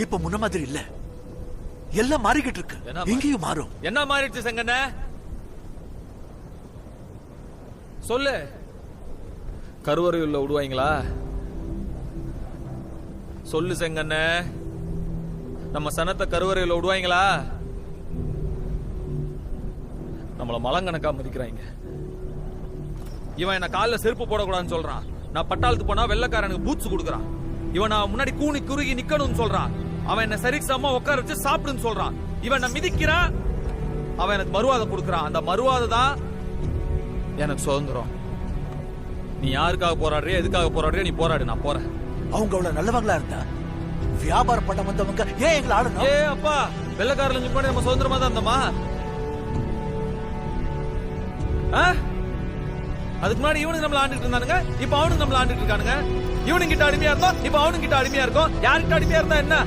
இப்ப முன்ன மாதிரி இல்ல, எல்லாம் மாறிக்கிட்டு இருக்கு. இங்கேயும் மாறும். என்ன மாறிடுச்சு செங்கண்ண? சொல்லு. கருவறையுள்ள விடுவாங்களா? சொல்லு செங்கண்ண. நம்ம சனத்தை கருவறையில விடுவாங்களா? நம்மள மலங்கணக்கா மதிக்கிறாங்க. இவன் என்ன காலில் செருப்பு போடக்கூடாதுன்னு சொல்றான். நான் பட்டாளத்து போனா வெள்ளக்காரனுக்கு பூட்ஸ் கொடுக்குறான். இவன் நான் முன்னாடி கூனி குறுகி நிக்கணும்னு சொல்றான். அவன் என்ன சரிக்கு சமமா உட்கார வச்சு சாப்பிடுன்னு சொல்றான். இவன் என்ன மிதிக்கிறான். அவன் எனக்கு மறுவாதை கொடுக்குறான். அந்த மறுவாதை தான் எனக்கு சுதந்திரம். நீ யாருக்காக போராடுறியா, எதுக்காக போராடுறியா, நீ போராடு, நான் போறேன். அவங்க அவ்வளவு நல்லவங்களா இருந்தா வியாபாரம் பண்ண வந்தவங்க ஏன் எங்களை ஆளணும்? ஏ அப்பா, வெள்ளக்காரங்களுக்கு முன்னாடி நம்ம சுதந்திரமா தான் இருந்தோமா? அதுக்கு முன்னாடி இவனுக்கு நம்மள ஆண்டுட்டு இருந்தானுங்க, இப்ப அவனுக்கு நம்மள ஆண்டுட்டு இருக்கானுங்க. இவனுக்கு கிட்ட அடிமையா இருந்தோம், இப்ப அவனுக்கு கிட்ட அடிமையா இருக்கும். யாருக்கிட்ட அடிமையா இருந்தா என்ன?